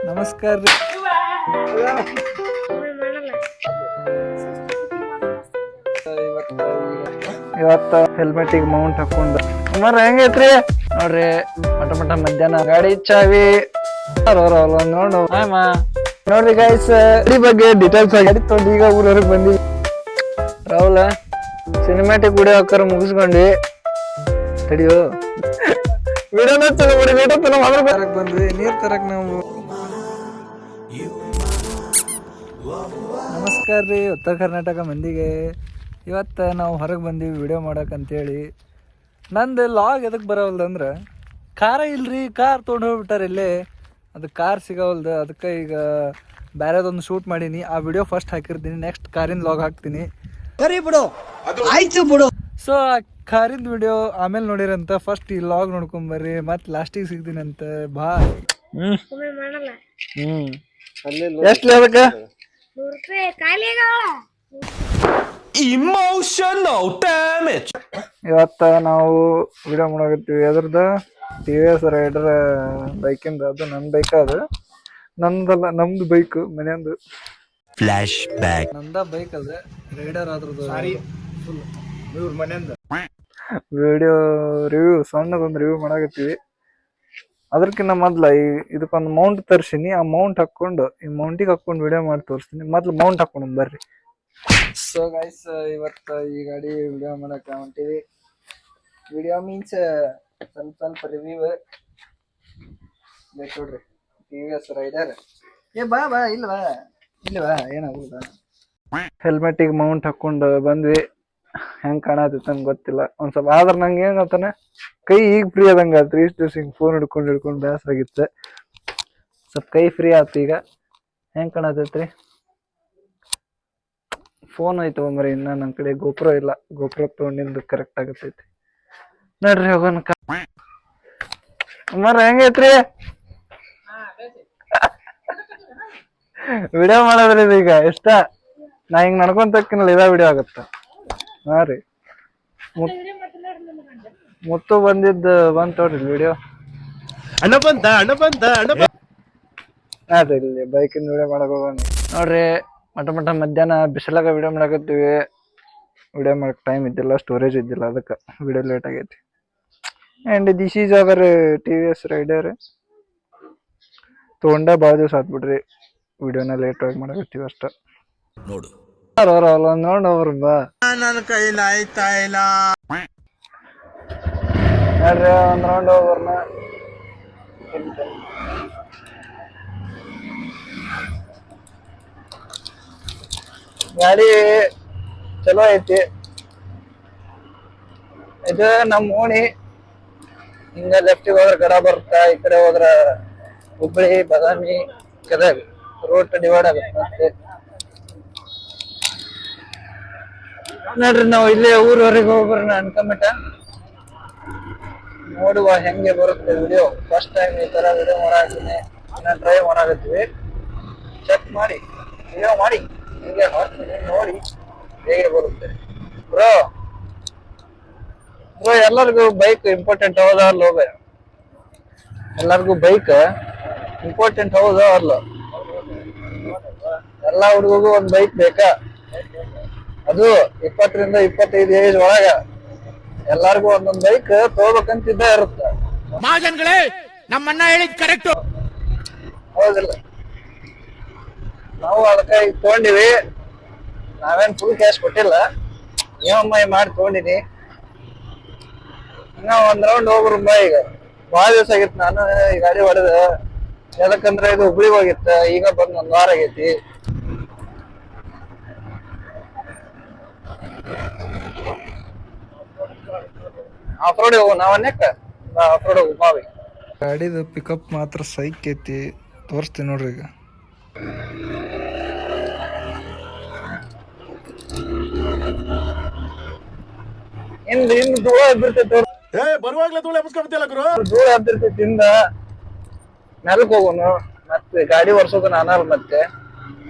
ನಮಸ್ಕಾರ ರೀ. ಇವತ್ತ ಹೆಲ್ಮೆಟಿಗೆ ಮೌಂಟ್ ಹಾಕೊಂಡು ಅಮ್ಮಾರ ಹೆಂಗೈತ್ರಿ ನೋಡ್ರಿ. ಮಟ ಮಧ್ಯಾಹ್ನ ಗಾಡಿ ಚಾವಿ ನೋಡು ನೋಡ್ರಿ ಗೈಸ್, ಈ ಬಗ್ಗೆ ಡೀಟೇಲ್ಸ್ ಆಗಿ ತೊಂದು ಈಗ ಊರವ್ರಿಗೆ ಬಂದಿವಿ. ರಾಹುಲ ಸಿನಿಮ್ಯಾಟಿಕ್ ವಿಡಿಯೋ ಹಾಕರ್ ಮುಗಿಸ್ಕೊಂಡ್ವಿ. ತಡಿಯೋ ವಿಡಿಯೋನ ಚಲೋ ಮಾಡಿ ವಿಡಿಯೋ ಚಲೋ ಮಾಡ್ಬೇಕು. ಬಂದ್ವಿ ನೀರ್ ತರಕ್ ನಾವು. ನಮಸ್ಕಾರ ರೀ ಉತ್ತರ ಕರ್ನಾಟಕ ಮಂದಿಗೆ. ಇವತ್ತು ನಾವು ಹೊರಗೆ ಬಂದೀವಿ ವಿಡಿಯೋ ಮಾಡಕ್ಕಂತೇಳಿ. ನಂದು ಲಾಗ್ ಎದಕ್ಕೆ ಬರೋವಲ್ದಂದ್ರೆ ಕಾರ ಇಲ್ರಿ, ಕಾರ್ ತೊಗೊಂಡು ಹೋಗ್ಬಿಟ್ಟಾರ ಇಲ್ಲೇ. ಅದು ಕಾರ್ ಸಿಗೋವಲ್ದು, ಅದಕ್ಕೆ ಈಗ ಬೇರೆದೊಂದು ಶೂಟ್ ಮಾಡೀನಿ. ಆ ವಿಡಿಯೋ ಫಸ್ಟ್ ಹಾಕಿರ್ತೀನಿ, ನೆಕ್ಸ್ಟ್ ಕಾರಿನ ಲಾಗ್ ಹಾಕ್ತೀನಿ. ಸರಿ ಬಿಡು, ಆಯ್ತು ಬಿಡು. ಸೊ ಆ ಕಾರಿಂದ ವಿಡಿಯೋ ಆಮೇಲೆ ನೋಡಿರಂತ. ಫಸ್ಟ್ ಈ ಲಾಗ್ ನೋಡ್ಕೊಂಬರ್ರಿ, ಮತ್ತೆ ಲಾಸ್ಟಿಗೆ ಸಿಗ್ತೀನಿ ಅಂತ. ಬಾಯ್. ಎಷ್ಟು ಅದಕ್ಕೆ ಇಮೋಷನಲ್ ಡ್ಯಾಮೇಜ್. ಇವತ್ತ ನಾವು ವಿಡಿಯೋ ಮಾಡಕತ್ತೀವಿ. ಅದ್ರದ್ದು TVS ರೈಡರ್ ಬೈಕಿಂದ. ಅದು ನನ್ನ ಬೈಕ್, ಅದು ನಂದಲ್ಲ, ನಮ್ದು ಬೈಕ್ ಮನೆಯಂದು. ಫ್ಲಾಶ್ ಬ್ಯಾಕ್ ನಂದ ಬೈಕ್ ಅದ, ರೈಡರ್ ಅದ್ರದ್ದು ಫುಲ್ ಇವ್ರ ಮನೆಯಿಂದ. ವಿಡಿಯೋ ರಿವ್ಯೂ ಸಣ್ಣದೊಂದು ರಿವ್ಯೂ ಮಾಡಕತ್ತೀವಿ. ಅದಕ್ಕಿಂತ ಮೊದ್ಲ ಇದಕ್ಕೊಂದು ಮೌಂಟ್ ತರ್ಸಿನಿ. ಆ ಮೌಂಟ್ ಹಾಕೊಂಡು ಈ ಮೌಂಟಿಗೆ ಹಾಕೊಂಡು ವಿಡಿಯೋ ಮಾಡಿ ತೋರಿಸ್ತೀನಿ. ಮೊದ್ಲು ಮೌಂಟ್ ಹಾಕೊಂಡು ಬರ್ರಿ. ಸೊ ಗೈಸ್, ಇವತ್ತು ಈ ಗಾಡಿ ವಿಡಿಯೋ ಮಾಡಕ್ಕೆ ಹೊಂಟಿವಿ. ವಿಡಿಯೋ ಮೀನ್ಸ್ ಸ್ವಲ್ಪ ರಿವ್ಯೂ ಬೇಕು ನೋಡ್ರಿ. TVS rider. ಬಾ ಇಲ್ವಾ ಏನಾಗುದ. ಹೆಲ್ಮೆಟಿಗೆ ಮೌಂಟ್ ಹಾಕೊಂಡು ಬಂದ್ವಿ. ಹೆಂಗ್ ಕಾಣತಿತ್ತು ನಂಗೆ ಗೊತ್ತಿಲ್ಲ ಒಂದ್ ಸ್ವಲ್ಪ. ಆದ್ರೆ ನಂಗೆ ಏನ್ ಗೊತ್ತಾನೆ, ಕೈ ಈಗ ಫ್ರೀ ಆದಂಗ ಆತ್ರಿ. ಇಷ್ಟು ದಿವಸ ಹಿಂಗ್ ಫೋನ್ ಹಿಡ್ಕೊಂಡು ಬೇಸರ ಆಗಿತ್ತು. ಸ್ವಲ್ಪ ಕೈ ಫ್ರೀ ಆಯ್ತು ಈಗ. ಹೆಂಗ್ ಕಾಣತೈತ್ರಿ? ಫೋನ್ ಐತೆ ಮರಿ, ಇನ್ನ ನನ್ನ ಕಡೆ ಗೋಪ್ರೋ ಇಲ್ಲ. ಗೋಪ್ರೋ ತಗೊಂಡಿಂದು ಕರೆಕ್ಟ್ ಆಗತೈತಿ. ನೋಡ್ರಿ ಹೋಗೋಣ. ಅಮ್ಮಾರ ಹೆಂಗೈತ್ರಿ? ವಿಡಿಯೋ ಮಾಡೋದ್ರಿ ಈಗ ಇಷ್ಟ. ನಾ ಹಿಂಗ್ ನಡ್ಕೊಂತಕ್ಕಿನಲ್ಲ ಇದ ವಿಡಿಯೋ ಆಗತ್ತ. ಹಾ ರೀ, ಮುತ್ತು ಬಂದಿದ್ದು ಬಂತ ನೋಡ್ರಿ ವಿಡಿಯೋ. ಅಣ್ಣ ಬಂದ ಅದೇ ಇಲ್ಲಿ ಬೈಕಿಂದ ವಿಡಿಯೋ ಮಾಡಕ್ ಹೋಗೋಣ ನೋಡ್ರಿ. ಮಟ ಮಧ್ಯಾಹ್ನ ಬಿಸಿಲಾಗ ವಿಡಿಯೋ ಮಾಡಕತ್ತೀವಿ. ವಿಡಿಯೋ ಮಾಡಕ್ ಟೈಮ್ ಇದ್ದಿಲ್ಲ, ಸ್ಟೋರೇಜ್ ಇದ್ದಿಲ್ಲ, ಅದಕ್ಕೆ ವಿಡಿಯೋ ಲೇಟ್ ಆಗೈತಿ. And this is our TVS rider. ತೊಗೊಂಡ ಭಾಳ ದಿವಸ ಆತ್ಬಿಡ್ರಿ. ವಿಡಿಯೋನ ಲೇಟ್ ಆಗಿ ಮಾಡಕತ್ತೀವಿ ಅಷ್ಟ. ನೋಡು ನೋಡ್ರಿ ಬಾ. ನನ್ನ ಕೈಲಿ ಆಯ್ತಾ ಇಲ್ಲ ನೋಡ್ರಿ, ಒಂದ್ ರೌಂಡ್ ಹೋಗ್ಬರ್ನ. ಗಾಡಿ ಚಲೋ ಐತಿ. ಇದು ನಮ್ಮ ಓಣಿ. ಹಿಂಗ ಲೆಫ್ಟಿಗೆ ಹೋದ್ರ ಗಡ ಬರುತ್ತಾ, ಈ ಕಡೆ ಹೋದ್ರ ಹುಬ್ಬಳ್ಳಿ, ಬಾದಾಮಿ, ಗದಗ ರೋಡ್ ಡಿವೈಡ್ ಆಗುತ್ತೆ. ನೋಡ್ರಿ, ನಾವು ಇಲ್ಲೇ ಊರವರೆಗೆ ಹೋಗ್ಬರ್ನ ಅನ್ಕೊಂಬಿಟ್ಟ. ನೋಡುವ ಹೆಂಗೆ ಬರುತ್ತೆ ವಿಡಿಯೋ. ಫಸ್ಟ್ ಟೈಮ್ ಈ ತರ ವಿಡಿಯೋ ಮಾಡಾಕ್ತೀನಿ. ಇನ್ನ ಟ್ರೈ ಮಾಡಾಕತ್ತೀವಿ. ಚೆಕ್ ಮಾಡಿ ವಿಡಿಯೋ ಮಾಡಿ ಹಿಂಗೆ ನೋಡಿ ಹೇಗೆ ಬರುತ್ತೆ. ಬ್ರೋ ಎಲ್ಲರಿಗೂ ಬೈಕ್ ಇಂಪಾರ್ಟೆಂಟ್ ಹೌದಾ ಅಲ್ಲೋ? ಎಲ್ಲರಿಗೂ ಬೈಕ್ ಇಂಪಾರ್ಟೆಂಟ್ ಹೌದಾ ಅಲ್ಲ? ಎಲ್ಲಾ ಹುಡುಗಗೂ ಒಂದ್ ಬೈಕ್ ಬೇಕಾ? ಅದು 20 ರಿಂದ 25 ಏಜ್ ಒಳಗ ಎಲ್ಲಾರ್ಗು ಒಂದೊಂದ್ ಬೈಕ್ ತಗೋಬೇಕಂತಿದ್ದ ಇರುತ್ತ. ನಮ್ಮಣ್ಣ ಹೇಳಿದ್ ಕರೆಕ್ಟ್ ಹೌದಿಲ್ಲ? ನಾವು ಅದಕ್ಕೆ ಈಗ ತಗೊಂಡಿವಿ. ನಾವೇನ್ ಫುಲ್ ಕ್ಯಾಶ್ ಕೊಟ್ಟಿಲ್ಲ, EMI ಮಾಡಿ ತಗೊಂಡಿನಿ. ಇನ್ನ ಒಂದ್ ರೌಂಡ್ ಹೋಗ್ರು ಬಾ. ಈಗ ಬಾಳ ದಿವಸ ಆಗಿತ್ತು ನಾನು ಈ ಗಾಡಿ ಹೊಡೆದ. ಯಾಕಂದ್ರೆ ಇದು ಹುಬ್ಳಿಗೆ ಹೋಗಿತ್ತ, ಈಗ ಬಂದ್ 1 ವಾರ ಆಗೈತಿ. ಆಫ್ ರೋಡ್ ಹೋಗು, ನಾವನ್ನೆಕ್ಕ ಆಫ್ ರೋಡ್ ಹೋಗು ಬಾವಿ. ಗಾಡಿದು ಪಿಕಪ್ ಮಾತ್ರ ಸೈಕ್ ಐತಿ, ತೋರಿಸ್ತೀನಿ ನೋಡ್ರಿ. ಈಗ ಹಿಂದ್ ಧೂಳ ಹಬ್ಬಿರ್ತೈತಿ, ಬರುವಾಗ್ಲೇ ಧೂಳ ಹಬ್ಬಿಸ್ಕೊಂಡ್ಬಿಟ್ಟಿಲ್ಲ ಗುರು. ಧೂಳ ಹಬ್ಬಿರ್ತೈತಿ ಹಿಂದ. ನೆಲಕ್ ಹೋಗುನು, ಮತ್ತೆ ಗಾಡಿ ಒರ್ಸೋದು ನಾನಲ್ಲ. ಮತ್ತೆ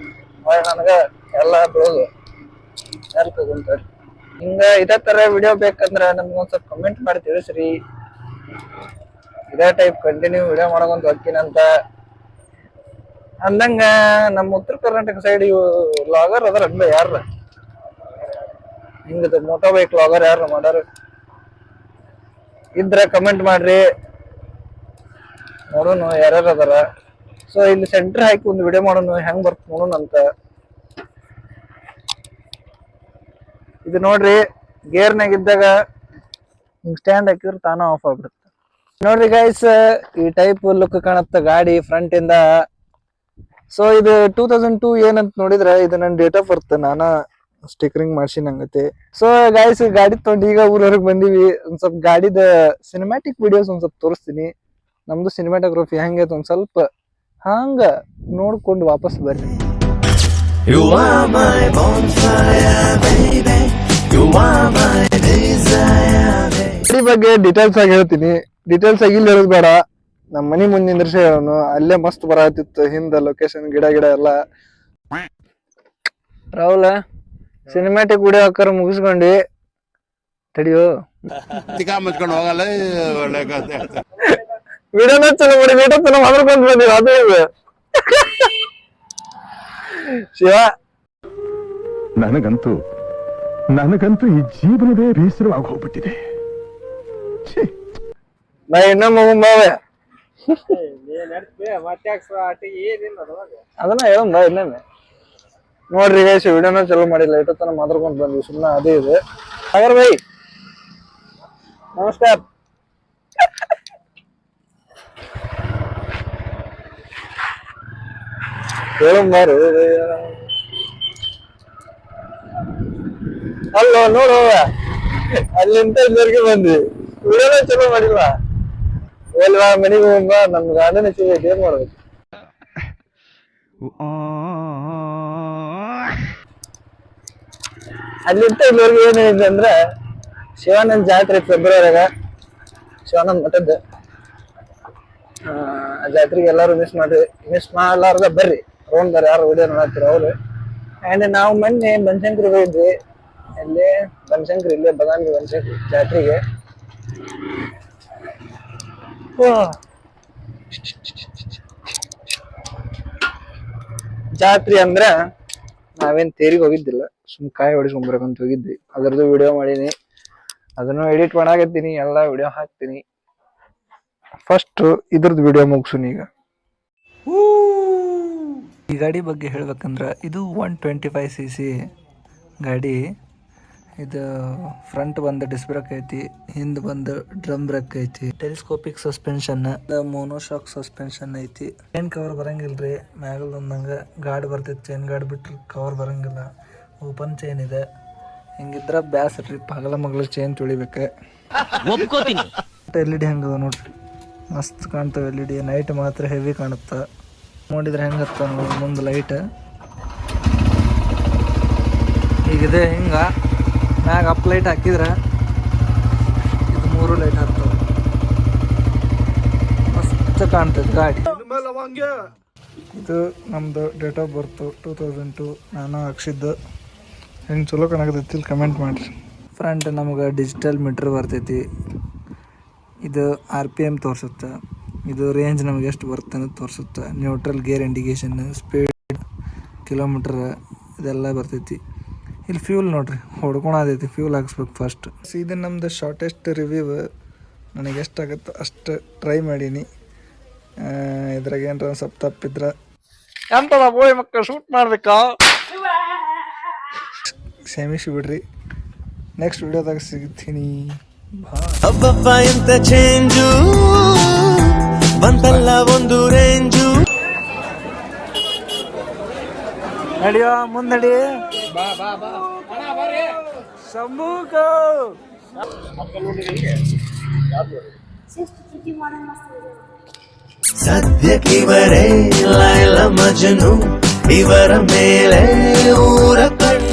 ನನಗ ಎಲ್ಲಾ ಬೀಳೋದು. ನೆಲಕ್ ಹೋಗುಂತಾರೆ. ಹಿಂಗ ಇದೇ ತರ ವಿಡಿಯೋ ಬೇಕಂದ್ರ ನಮ್ಗೊಂದ್ ಸ್ವಲ್ಪ ಕಮೆಂಟ್ ಮಾಡಿ ತಿಳಿಸ್ರಿ. ಇದೇ ಟೈಪ್ ಕಂಟಿನ್ಯೂ ವಿಡಿಯೋ ಮಾಡೋಕಂತ ಹೋಗ್ತೀನಂತ. ಅಂದಂಗ ನಮ್ಮ ಉತ್ತರ ಕರ್ನಾಟಕ ಸೈಡ್ ಇವು ಲಾಗರ್ ಅದಾರ ಅಂದ ಯಾರ ಹಿಂಗದ ಮೋಟೋ ಬೈಕ್ ಲಾಗರ್ ಯಾರ ಮಾಡ್ಯಾರ ಇದ್ರ ಕಮೆಂಟ್ ಮಾಡ್ರಿ ನೋಡೋಣ ಯಾರ್ಯಾರು ಅದಾರ. ಸೊ ಇಲ್ಲಿ ಸೆಂಟರ್ ಹಾಕಿ ಒಂದು ವಿಡಿಯೋ ಮಾಡೋಣ ಹೆಂಗ್ ಬರ್ತ ನೋಡೋಣ ಅಂತ. ಇದು ನೋಡ್ರಿ ಗೇರ್ನಾಗ ಇದ್ದಾಗ ಹಿಂಗ್ ಸ್ಟ್ಯಾಂಡ್ ಹಾಕಿದ್ರೆ ತಾನ ಆಫ್ ಆಗ್ಬಿಡುತ್ತೆ. ನೋಡ್ರಿ ಗೈಸ್ ಈ ಟೈಪ್ ಲುಕ್ ಕಾಣುತ್ತ ಗಾಡಿ ಫ್ರಂಟ್ ಇಂದ. ಸೊ ಇದು 2002 ಏನಂತ ನೋಡಿದ್ರೆ ಇದು ನನ್ನ ಡೇಟ್ ಆಫ್ ಬರ್ತ್ ನಾನ ಸ್ಟಿಕರಿಂಗ್ ಮಾಡ್ಸಿನ ಹಂಗತೆ. ಸೊ ಗೈಸ್ ಗಾಡಿ ತಗೊಂಡು ಈಗ ಊರವರೆಗೆ ಬಂದಿವಿ. ಒಂದ್ ಸ್ವಲ್ಪ ಗಾಡಿದ ಸಿನಿಮ್ಯಾಟಿಕ್ ವಿಡಿಯೋಸ್ ಒಂದ್ ಸ್ವಲ್ಪ ತೋರಿಸ್ತೀನಿ. ನಮ್ದು ಸಿನಿಮ್ಯಾಟೋಗ್ರಫಿ ಹೆಂಗೈತೆ ಒಂದ್ ಸ್ವಲ್ಪ ಹಂಗ ನೋಡ್ಕೊಂಡು ವಾಪಸ್ ಬರ್ರಿ. You are my bonfire, baby. You are my desire, baby. ಬಗ್ಗೆ ಡೀಟೇಲ್ಸ್ ಆಗಿ ಹೇಳ್ತೀನಿ. ಡೀಟೇಲ್ಸ್ ಆಗಿ ಇಲ್ಲಿ ಹೇಳೋದು ಬೇಡ, ನಮ್ಮ ಮನಿ ಮುಂದೆ ನಿಂದ್ರಿಸಿ ಹೇಳೋನು. ಅಲ್ಲೇ ಮಸ್ತ್ ಬರತ್ತಿತ್ತು ಹಿಂದ ಲೊಕೇಶನ್ ಗಿಡ ಎಲ್ಲ. ರಾಹುಲ ಸಿನಿಮ್ಯಾಟಿಕ್ ವಿಡಿಯೋ ಹಾಕಾರ ಮುಗಿಸ್ಕೊಂಡಿ ತಡಿಯೋ ವಿಡಿಯೋನ ಚಲೋ ಮಾಡಿ ವಿಡಿಯೋ ಚಲೋ ಮಾಡ್ಕೊಂಡ್ ಬಂದಿವಿ. ಅದು ಇದು ಶಿವ ನನಗಂತೂ ಈ ಜೀವನವೇ ಬೇಸರವಾಗಿ ಹೋಗ್ಬಿಟ್ಟಿದೆ. ನಾ ಇನ್ನೊಮ್ಮೆ ಬಾವೆ ಅದನ್ನ ಹೇಳ ಇನ್ನೊಮ್ಮೆ ನೋಡ್ರಿ ಗೈಸ್ ವಿಡಿಯೋನ ಚಲೋ ಮಾಡಿಲ್ಲ ಇಟ್ಟತನ ಮಾತಾಡ್ಕೊಂಡ್ ಬಂದ್ವಿ ಸುಮ್ಮನೆ ಅದೇ ಇದೆ. ಸಾಗರ್ ಬೈ ನಮಸ್ಕಾರ. ಹೇಳಂಬಾರು ಅಲ್ಲೋ ನೋಡು ಅಲ್ಲಿಂದ ಇಲ್ಲಿವರೆಗೆ ಬಂದ್ವಿ ವಿಡಿಯೋನ ಚಲೋ ಮಾಡಿಲ್ಲ. ಹೋಲ್ವಾ ಮನೆಗೆ ಹೋಗ್ಬ ನಮ್ ಗಾರ್ಡನ್ ಹೆಚ್ಚಿಗೆ ಏನ್ ಮಾಡ್ಬೇಕು. ಅಲ್ಲಿಂದ ಇಲ್ಲಿವರೆಗೆ ಏನಿದೆ ಅಂದ್ರ ಶಿವಾನಂದ್ ಜಾತ್ರೆ ಫೆಬ್ರವರಿಯಾಗ ಶಿವಾನಂದ್ ಮಠದ್ದು ಆ ಜಾತ್ರೆಗೆ ಎಲ್ಲಾರು ಮಿಸ್ ಮಾಡ್ಲಾರ್ದ ಬರ್ರಿ ರೌಂಡ್ ಬರ್ರಿ ಯಾರು ವಿಡಿಯೋ ನೋಡತ್ತೀರ ಅವ್ರು. ಅಂಡ್ ನಾವು ಮೊನ್ನೆ ಬನಶಂಕರಿ ಹೋಗಿದ್ವಿ. ಅಲ್ಲೇ ಬನಶಂಕರಿ ಇಲ್ಲೇ ಬದಾಮಿ ಬನಶಂಕರಿ ಜಾತ್ರೆಗೆ. ಜಾತ್ರೆ ಅಂದ್ರ ನಾವೇನ್ ತೇರಿಗೆ ಹೋಗಿದ್ದಿಲ್ಲ, ಸುಮ್ ಕಾಯಿ ಹೊಡಿಸ್ಕೊಂಬರ್ಬೇಕಂತ ಹೋಗಿದ್ವಿ. ಅದ್ರದ್ದು ವಿಡಿಯೋ ಮಾಡೀನಿ, ಅದನ್ನು ಎಡಿಟ್ ಮಾಡಾಕತ್ತೀನಿ, ಎಲ್ಲಾ ವಿಡಿಯೋ ಹಾಕ್ತೀನಿ. ಫಸ್ಟ್ ಇದ್ರದ್ದು ವಿಡಿಯೋ ಮುಗಿಸುನಿ. ಈಗ ಈ ಗಾಡಿ ಬಗ್ಗೆ ಹೇಳ್ಬೇಕಂದ್ರ ಇದು 125cc ಗಾಡಿ. ಇದು ಫ್ರಂಟ್ ಬಂದು ಡಿಸ್ ಬ್ರೇಕ್ ಐತಿ, ಹಿಂದ್ ಬಂದು ಡ್ರಮ್ ಬ್ರೇಕ್ ಐತಿ, ಟೆಲಿಸ್ಕೋಪಿಕ್ ಸಸ್ಪೆನ್ಷನ್, ಮೋನೋಶಾಕ್ ಸಸ್ಪೆನ್ಷನ್ ಐತಿ. ಚೈನ್ ಕವರ್ ಬರಂಗಿಲ್ರಿ, ಮ್ಯಾಗಲ್ ಒಂದಂಗ ಗಾಡ್ ಬರ್ತೈತಿ. ಚೈನ್ ಗಾಡ್ ಬಿಟ್ರೆ ಕವರ್ ಬರಂಗಿಲ್ಲ, ಓಪನ್ ಚೈನ್ ಇದೆ. ಹಿಂಗಿದ್ರ ಬ್ಯಾಸ್ರಿ ಪಗಲ ಮಗ್ಲ ಚೈನ್ ತುಳಿಬೇಕ. LED ಹೆಂಗದ ನೋಡ್ರಿ, ಮಸ್ತ್ ಕಾಣ್ತಾವ LED. ನೈಟ್ ಮಾತ್ರ ಹೆವಿ ಕಾಣುತ್ತ, ನೋಡಿದ್ರೆ ಹೆಂಗತ್ತ ಮುಂದ್ ಲೈಟ್ ಹೀಗಿದೆ. ಹಿಂಗ ಮ್ಯಾಗ ಅಪ್ ಲೈಟ್ ಹಾಕಿದ್ರ ಇದು 3 ಲೈಟ್ ಹಾಕ್ತಾವ, ಮಸ್ತ್ ಕಾಣ್ತೈತಿ ಗಾಡಿ. ಇದು ನಮ್ದು ಡೇಟ್ ಆಫ್ ಬರ್ತು 2002. ನಾನು ಹಾಕ್ಸಿದ್ದು ಹೆಂಗೆ ಚಲೋ ಕಾಣಕತ್ತೈತಿ ಇಲ್ಲಿ ಕಮೆಂಟ್ ಮಾಡಿರಿ. ಫ್ರಂಟ್ ನಮ್ಗೆ ಡಿಜಿಟಲ್ ಮೀಟ್ರ್ ಬರ್ತೈತಿ. ಇದು RPM ತೋರಿಸುತ್ತೆ, ಇದು ರೇಂಜ್ ನಮ್ಗೆ ಎಷ್ಟು ಬರುತ್ತೆ ಅನ್ನೋದು ತೋರಿಸುತ್ತೆ. Neutral gear indication, speed, kilometre ಇದೆಲ್ಲ ಬರ್ತೈತಿ. ಇಲ್ಲಿ ಫ್ಯೂಲ್ ನೋಡ್ರಿ ಹೊಡ್ಕೊಳತೈತಿ, ಫ್ಯೂಲ್ ಹಾಕ್ಸ್ಬೇಕು ಫಸ್ಟ್. ಇದು ನಮ್ದು ಶಾರ್ಟೆಸ್ಟ್ ರಿವ್ಯೂ. ನನಗೆ ಎಷ್ಟಾಗುತ್ತೋ ಅಷ್ಟು ಟ್ರೈ ಮಾಡೀನಿ. ಇದ್ರಾಗ ಏನಾರ ಸ್ವಲ್ಪ ತಪ್ಪಿದ್ರೆ ಎಂತದ ಬೋಳಿ ಮಕ್ಕಳು ಶೂಟ್ ಮಾಡ್ಬೇಕಾ ಕ್ಷಮಿಸಿ ಬಿಡ್ರಿ. ನೆಕ್ಸ್ಟ್ ವಿಡಿಯೋದಾಗ ಸಿಗ್ತೀನಿ. ಅಬ್ಬಬ್ಬ ಎಂತ ಚೇಂಜು ಬಂತಲ್ಲ ಒಂದು ರೇಂಜು. ನಡಿಯೋ ಮುಂದಡಿ ಶಂಭೂಕ ಸದ್ಯಕ್ಕಿವರೇ ಲೈಲ ಮಜ್ನು, ಇವರ ಮೇಲೆ ಊರ ಕಣ್ಣು.